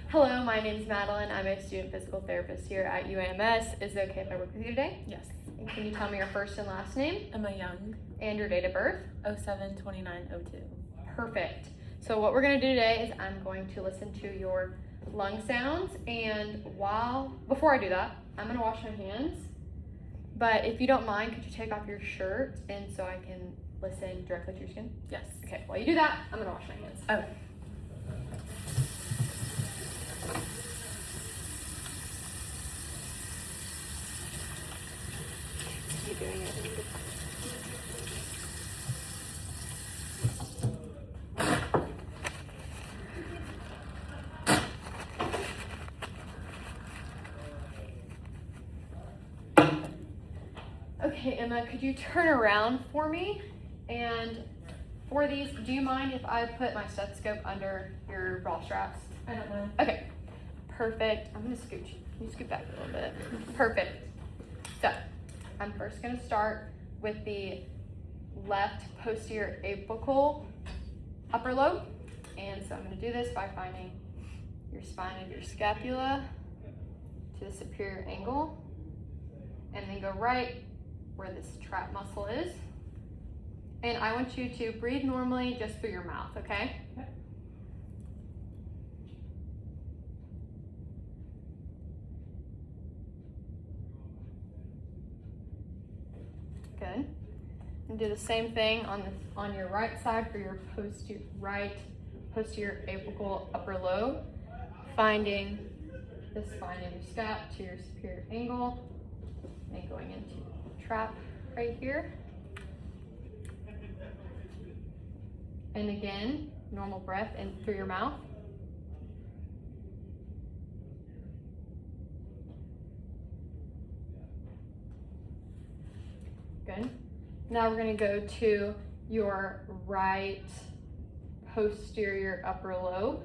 Hello, my name is Madeline. I'm a student physical therapist here at UAMS. Is it okay if I work with you today? Yes. And can you tell me your first and last name? Emma Young, And your date of birth? 07/29/02. Perfect. So what we're going to do today is I'm going to listen to your lung sounds, and before I do that, I'm going to wash my hands. But if you don't mind, could you take off your shirt and so I can listen directly to your skin? Yes. Okay, while you do that, I'm going to wash my hands. Okay. Keep doing it. Okay, Emma, could you turn around for me? And for these, do you mind if I put my stethoscope under your bra straps? I don't mind. Okay, perfect. I'm gonna scooch. Can you scoot back a little bit? Perfect. So, I'm first gonna start with the left posterior apical upper lobe. And so I'm gonna do this by finding your spine of your scapula to the superior angle, and then go right where this trap muscle is. And I want you to breathe normally just through your mouth, okay? Okay. Good. And do the same thing on your right side for your posterior apical upper lobe, finding the spine of your scap to your superior angle, and going into trap right here. And again, normal breath in through your mouth. Good. Now we're going to go to your right posterior upper lobe,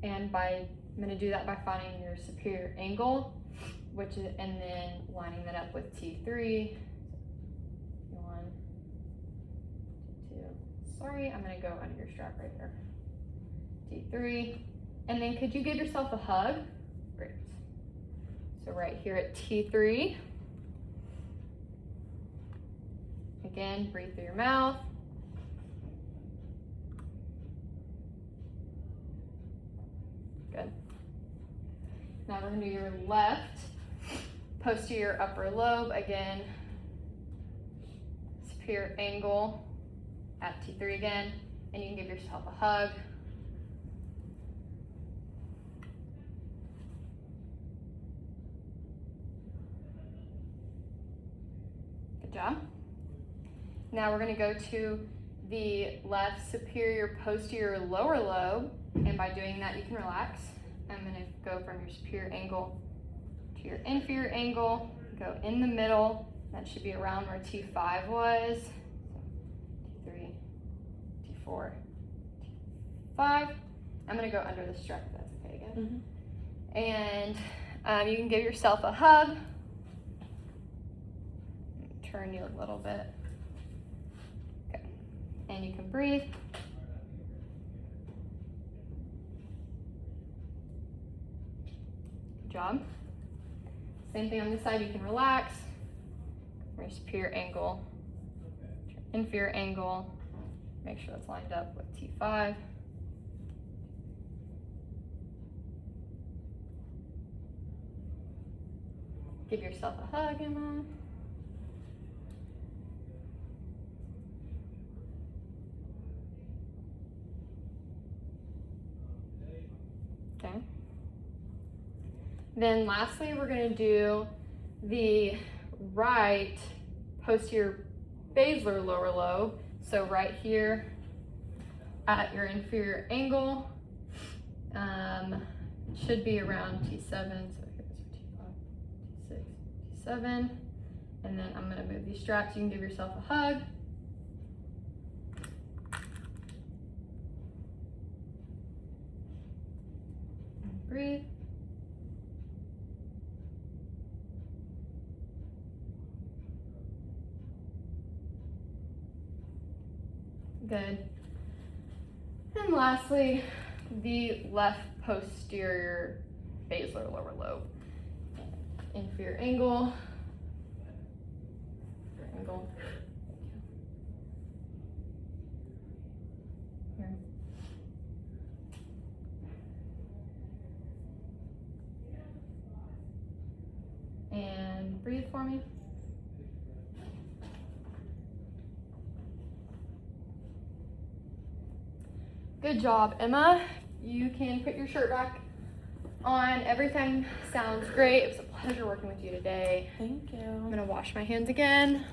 and I'm going to do that by finding your superior angle, and then lining that up with T3. 1, 2. Sorry, I'm going to go under your strap right there. T3, and then could you give yourself a hug? Great. So right here at T3. Again, breathe through your mouth. Good. Now we're going to do your left posterior upper lobe. Again, superior angle at T3 again, and you can give yourself a hug. Good job. Now we're going to go to the left superior posterior lower lobe, and by doing that you can relax. I'm going to go from your superior angle to your inferior angle, go in the middle. That should be around where T5 was. T3, T4, T5. I'm going to go under the strap if that's okay again. And you can give yourself a hug. Turn you a little bit. Okay. And you can breathe. Good job. Same thing on this side, you can relax. Your superior angle, your inferior angle. Make sure it's lined up with T5. Give yourself a hug, Emma. Okay. Then lastly, we're going to do the right posterior basilar lower lobe. So right here at your inferior angle, should be around T7. So here's T5, T6, T7. And then I'm going to move these straps. You can give yourself a hug. Breathe. Good. And lastly, the left posterior basilar lower lobe. Inferior angle. Angle. Here. And breathe for me. Good job, Emma. You can put your shirt back on. Everything sounds great. It was a pleasure working with you today. Thank you. I'm gonna wash my hands again.